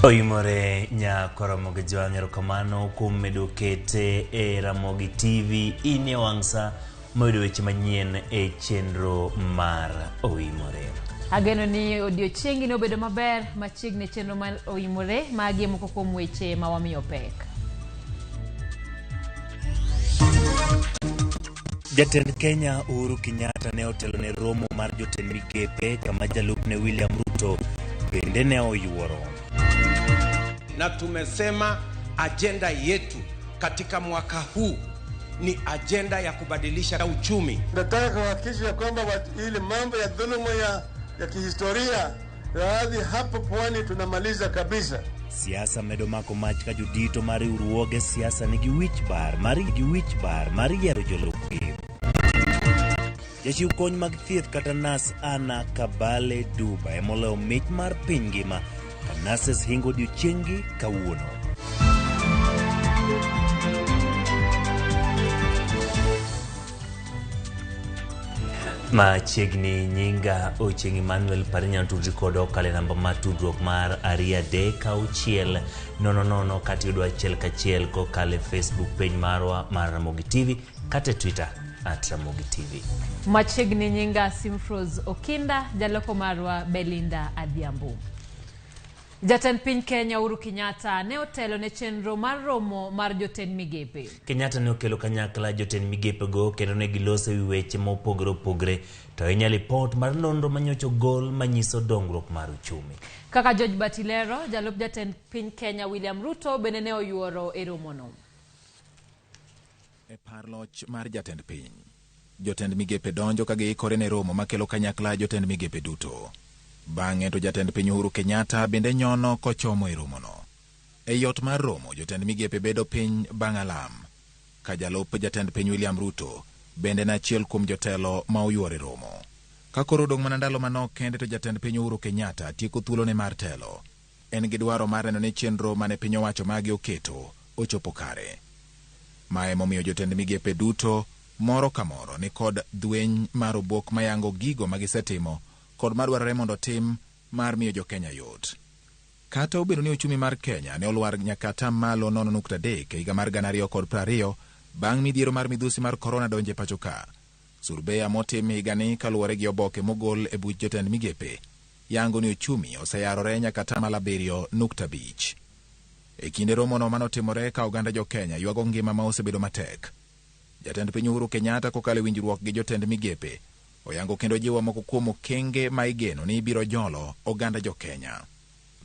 OIMORE nyako Ramogi jwang'ero kamano kuom medo kete e Ramogi TV ine wangsa moyudo weche manyien e chenro mar OIMORE. Ageno ni odiochiengi no bedo maber machiegni chenro mar OIMORE magi moko kuom weche ma wamiyo pek. Jatend Kenya Uhuru Kenyatta ne otelo ne romo mar jotend migepe kama jalupne William Ruto bende ne oyuoro. Na tumesema agenda yetu katika mwaka huu ni agenda ya kubadilisha uchumi. Nataka kuhakikisha kwamba ile mambo ya dhuluma ya kihistoria radhi hapo pwani tunamaliza kabisa. Siasa medo mako mach ka judito mari uruoge siasa nigi wich bar mari yero jolupgi. Jachiw kony mag thieth kata nas Ana Kabale Duba emoleo mich mar piny ngima ka nases hingo odiochiengi kawuono. Machiegni nyinga Ochieng Emmanuel Parinya tudri kodo kale namba mar tudruok mar 2-6-00 kata yudo achiel kachiel kokale Facebook page marwa mar Ramogi TV kata Twitter @Ramogi TV. Machiegni nyinga Simfroz Okinda jaloko marwa Belinda Adhiambo. Jatend piny Kenya Uhuru Kenyatta ne otelo ne chenro mar romo mar jotend migepe. Kenyatta ne okelo kanyakla jotend migepe go kendo ne gilose wi weche mopogore to inya report mar nonro manyocho gol manyiso dongruok mar uchumi. Kaka George Batilero jalup jatend piny Kenya William Ruto bende ne oyuoro e romono. E parloch mar jatend piny jotend migepe donjo ka giikore ne romo makelo kanyakla jotend migepe duto. Bang'e to jatend piny Uhuru Kenyatta bende nyono kochomo e romono. E yot mar romo jotend migepe bedo piny Bangalam ka jalup jatend piny William Ruto bende na achiel kuom jotelo ma oyuore romo. Ka koro dong' mana ndalo manok kende to jatend piny Uhuru Kenyatta tieko thuolo ne mar telo. En gi dwaro mar neno ni chenro mane piny owacho magi oketo ochopo kare. Mae momiyo jotend migepe duto moro ka moro ni kod dhweny mar obok mayango gigo magisetimo kod madwarore mondo tim mar miyo jo Kenya yot. Kata obedo ni uchumi mar Kenya ne olwar nyaka tamalo 0.3 e higa mar 2020 bang' midhiero mar midhusi mar korona donje pacho ka. Surveya motim higani kaluwore gi oboke mogol e buch jotend migepe yango ni uchumi oseyarore nyaka tamalo 7.5. E kinde romono manotimore ka oganda jo Kenya ywago ngima ma osebedo matek. Jatend piny Uhuru Kenyatta kokalo winjruok gi jotend migepe oyango kendo jiwo moko kuom okenge ma igeno ni biro jolo oganda jo Kenya.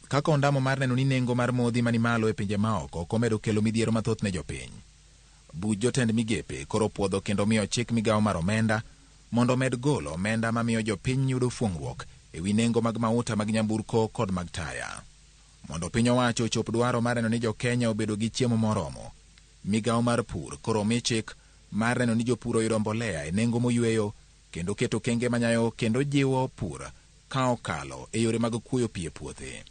Kaka ondamo mar neno ni nengo mar modhi mani malo e pinje maoko komedo kelo midhiero mathoth ne jopiny. Buch jotend migepe koro puodho kendo miyo chik migawo mar omenda mondo med golo omenda ma miyo jopiny yudo fuong'ruok e wi nengo mag mauta mag nyamburko kod mag taya. Mondo piny owacho ochop dwaro mar neno ni jo Kenya obedo gi chiemo moromo. Migawo mar pur koro mi chik mar neno ni jopur oyudo mbolea e nengo moyweyo kendo keto kenge manyayo kendo jiwo pur ka okalo e yore mag kuoyo pi e puothe.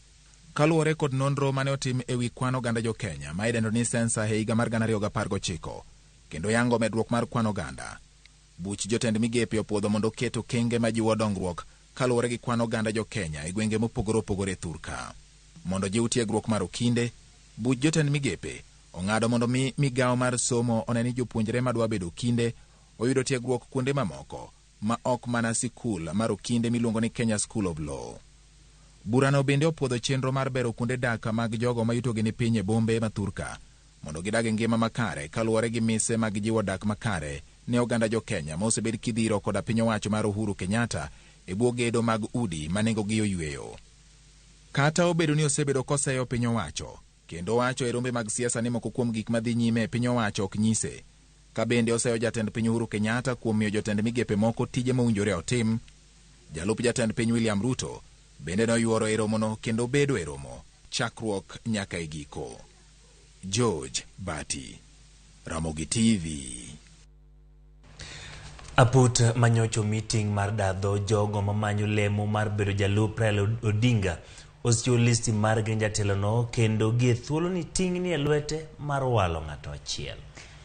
Kaluwore kod nonro mane otim e wi kwan oganda jo Kenya ma idendo ni sensa e higa mar 2019 kendo yango medruok mar kwan oganda. Buch jotend migepe opuodho mondo keto kenge majiwo dongruok kaluwore gi kwan oganda jo-Kenya e gwenge mopogore opogore thurka. Mondo jiw tiegruok mar okinde, buch jotend migepe ong'ado mondo migawo mar somo oneni jopuonjre madwa bedo okinde oyudo tiegruok kuonde mamoko ma ok mana sikul mar okinde miluongo ni Kenya School of Law. Burano bende opuodho chenro mar bero kuonde dak mag jogo ma yutogi ni piny e bombe ma thurka mondo gidag e ngima makare kaluwore gi mise mag jiwo dak makare ne oganda jo-Kenya ma osebed kidhiro koda piny owacho mar Uhuru Kenyatta e bwo gedo mag udi ma nengogi oyweyo. Kata obedo ni osebedo koseyo piny owacho kendo wacho e rombe mag siasa ni moko kuom gik madhi nyime e piny owacho ok nyise, ka bende oseyo jatend piny Uhuru Kenyatta kuom miyo jotend migepe moko tije mowinjore otim, jalup jatend piny William Ruto bende noyuoro e romono kendo bedo e romo chakruok nyaka e giko. George Bati, Ramogi TV. Aput manyocho meeting mar dadho jogo mamanyo lemo mar bedo jalup Raila Odinga oschiwo listi mar jatelo no kendo gie thuolo ni ting'ni e lwete mar walo ng'ato achiel.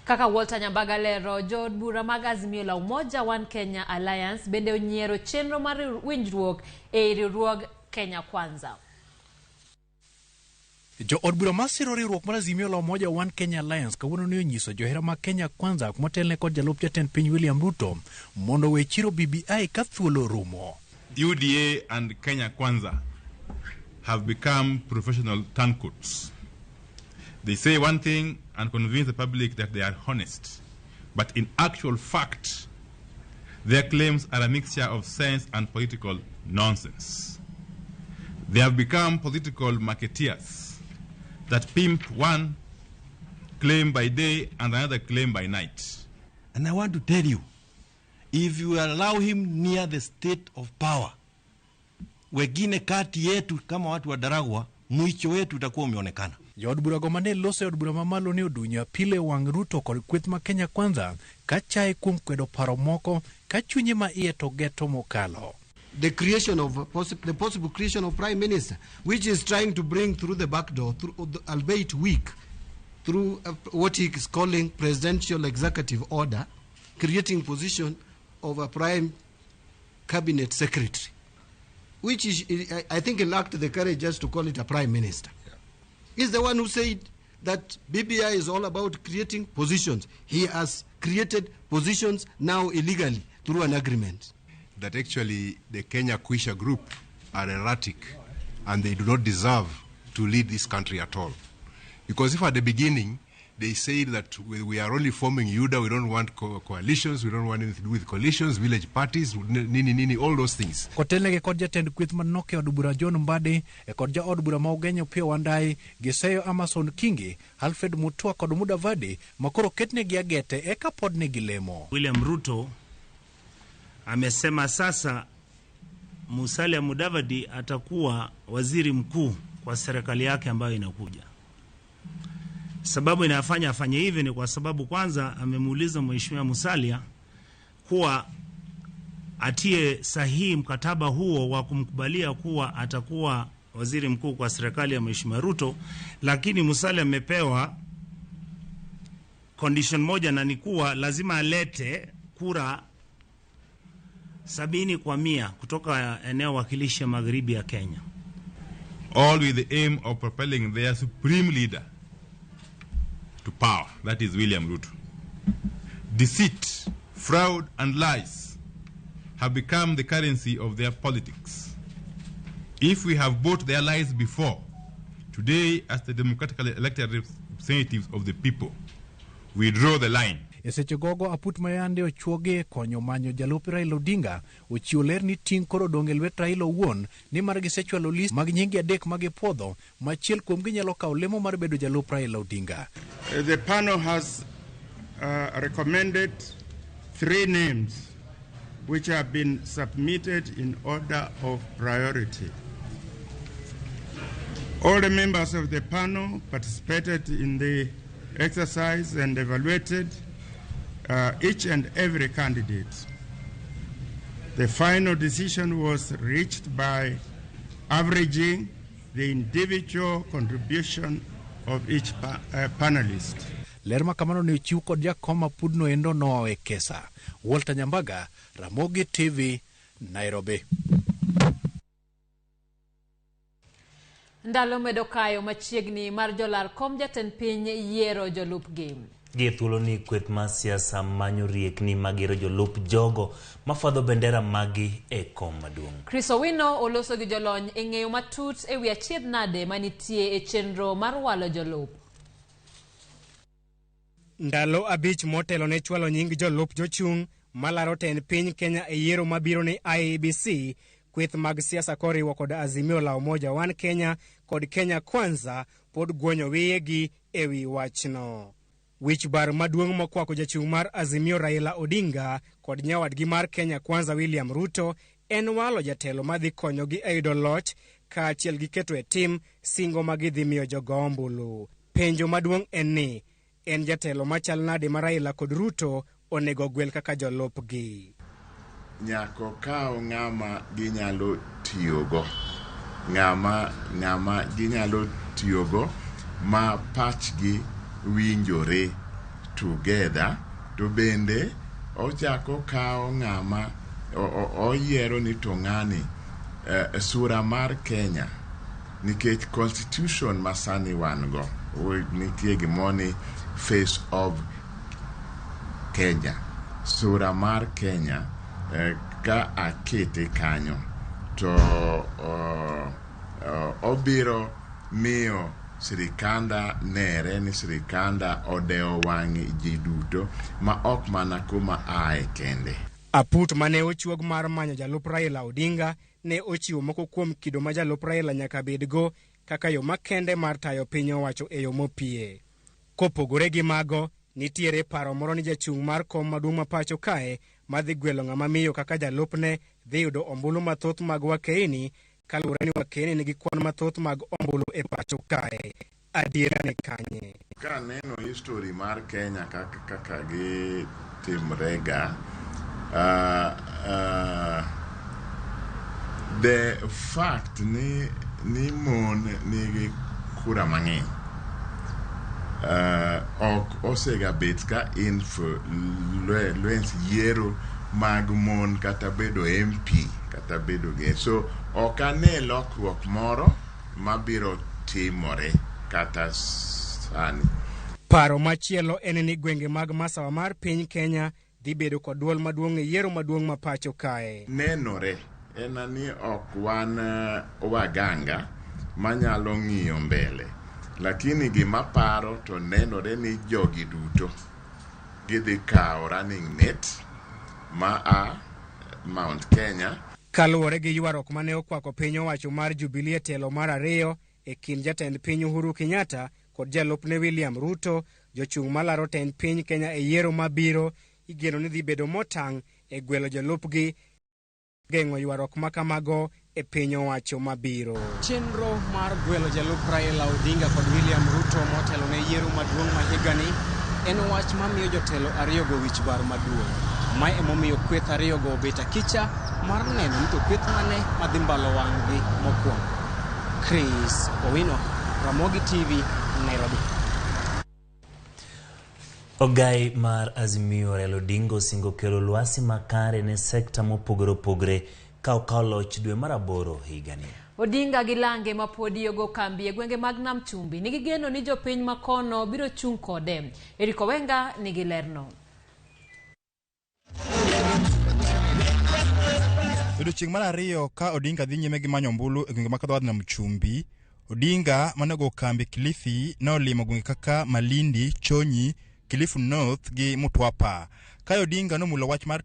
Kaka Walter Nyambaga lero, jood bura mag Azimio la Umoja One Kenya Alliance bende onyiero chenro mar winjruok e riwruog Kenya Kwanza. Jood bura masiro riwruok mar Azimio la Umoja One Kenya Alliance kawuono ni onyiso johera mag Kenya Kwanza kumotelne kod jalup jatend piny William Ruto mondo we chiro BBI ka thuolo rumo. UDA and Kenya Kwanza have become professional turncoats. They say one thing and convince the public that they are honest, but in actual fact, their claims are a mixture of sense and political nonsense. They have become political marketeers that pimp one claim by day and another claim by night. And I want to tell you, if you allow him near the state of power, wengine kati yetu kama watu wa Daragwa, mwisho wetu utakuwa umeonekana. Jood bura go mane lose od bura mamalo ni odunya pile wang Ruto kod kweth ma Kenya Kwanza ka chae kuom kwedo paro moko ka chunye ma iye to geto mokalo. The creation of the possible creation of prime minister, which is trying to bring through the back door, through albeit weak, through what he is calling presidential executive order, creating position of a prime cabinet secretary, which is, I think he lacked the courage just to call it a prime minister. He's the one who said that BBI is all about creating positions. He has created positions now illegally through an agreement. That actually the Kenya Kwisha group are erratic and they do not deserve to lead this country at all. Because if at the beginning they say that we are only forming UDA, we don't want coalitions, we don't want anything to do with coalitions, village parties, nini, all those things. Kotelege kod jatend kweth manoke od bura John Mbadi e kod ja od bura ma Ugenyo Pio Wandai, Giseyo Amason Kingi, Alfred Mutua kod Mudavadi makoro ketne gi agete eka pod ne gilemo. William Ruto amesema sasa Musalia Mudavadi atakuwa waziri mkuu kwa serikali yake ambayo inakuja. Sababu inafanya afanye hivi ni kwa sababu kwanza amemuuliza Mheshimiwa Musalia kuwa atie sahihi mkataba huo wa kumkubalia kuwa atakuwa waziri mkuu kwa serikali ya Mheshimiwa Ruto, lakini Musalia amepewa condition moja na ni kuwa lazima alete kura 70% kutoka eneo wakilishi magharibi ya Kenya. All with the aim of propelling their supreme leader to power, that is William Ruto. Deceit, fraud and lies have become the currency of their politics. If we have bought their lies before, today as the democratically elected representatives of the people, we draw the line. Eseche gogo aput mayande ochuoge konyo manyo jalup Raila Odinga ochiwo ler ni ting koro donge lwet Raila owuon ni mar gisechwalo list mag nyingi adek mag podho machiel kuom gi nyalo kawo lemo mar bedo jalup Raila Odinga. The panel has recommended 3 names which have been submitted in order of priority. All the members of the panel participated in the exercise and evaluated each and every candidate. The final decision was reached by averaging the individual contribution of each panelist. Lerma kamano ni uchiu kod jakoma pudno endo noa e kesa. Walter Nyambaga, Ramogi TV, Nairobi. Ndalo medo kayo machiegni mar jolar kom jatend piny yiero jolupgi. Gi thuolo ni kweth mar siasa manyo riekni magero jolup jogo mafadho bendera magi e kom maduong'. Chris Owino oloso gi jolony e ng'eyo matut e wi achiedh nade manitie e chenro mar walo jolup. Ndalo abich motelo ne chwalo nying jolup jochung' malaro tend piny Kenya e yiero mabiro ni IEBC, kweth mag siasa koriwo kod Azimio la Umoja One Kenya kod Kenya Kwanza pod guonyo wiyegi e wi wachno. Wich bar maduong' mokwako jachung' mar Azimio Raila Odinga kod nyawadgi mar Kenya Kwanza William Ruto en walo jatelo madhi konyogi e yudo loch kaachiel gi keto e tim singo magidhi miyo jogo ombulu. Penjo maduong' en ni, en jatelo machal nade ma Raila kod Ruto onego gwel kaka jolupgi. Nyako kao ng'ama ginyalo tiyogo. Ng'ama ginyalo tiyogo ma pachgi winjore together, to bende ochako kao ng'ama oyiero ni to ng'ani sura mar Kenya, nikech constitution masani wan go nitie gimoni face of Kenya, sura mar Kenya, ka akete kanyo to obiro miyo sirikanda nere ni sirikanda odeo wang'i ji duto ma ok mana kuma ae kende. Aput mane ochuog mar manyo jalup Raila Odinga ne ochiwo moko kuom kido ma jalup Raila nyaka bedgo kaka yo makende mar tayo piny owacho e yo mopie. Kopogore gi mago, nitiere paro moro ni jachung' mar kom maduong' ma pacho kae madhi gwelo ng'ama miyo kaka jalupne dhi yudo ombulu mathoth mag wakeini, kaluwore ni wakeini nigi kwan mathoth mag ombulu e pacho kae. Adiera ne kanye. Ka neno history mar Kenya kaka gi timrega, the fact ni mon nigi kura mang'eny ok osega bet ka influence yiero mag mon kata bedo MP kata bedo ge. So ok ane lokruok moro mabiro timore kata sani. Paro machielo en ni gwenge mag masawa mar piny Kenya dhi bedo kod duol maduong' e yiero maduong' ma pacho kae. Nenore en ni ok wan waganga manyalo ng'iyo mbele, lakini gima paro to nenore ni jogi duto gidhi kao running mate ma a Mount Kenya. Kaluwore gi ywarok mane okwako piny owacho mar Jubilee telo mar ariyo e kind jatend piny Uhuru Kenyatta kod jalupne William Ruto, jochung' malaro tend piny Kenya e yiero mabiro igeno ni dhi bedo motang' e gwelo jolupgi geng'o ywarok makamago e piny owacho mabiro. Chenro mar gwelo jalup Raila Odinga kod William Ruto motelo ne yiero maduong' ma higani en wach mamiyo jotelo ariyogo wich bar maduong'. Mae emomiyo kweth ariyogo obet akicha mar neno ni to kweth mane madhi mbalo wang'gi mokwongo. Chris Owino, Ramogi TV, Nairobi. Ogai mar Azimio Raila Odinga osingo kelo lwasi makare ne sekta mopogore opogore ka okawo loch dwe mar 8 higani. Odinga gi lange ma podi ogo kambi e gwenge mag Nam Chumbi nigi geno ni jopiny makono biro chung' kode. Eriko Wenga nigi lerno. Odiochieng' mar ariyo ka Odinga dhi nyime gi manyo ombulu e gwenge makadho Nam Chumbi, Odinga manego kambi Kilifi ne olimo gwenge kaka Malindi, Chonyi, Kilifi North gi Mutwapa. Ka Odinga nomulo wach mar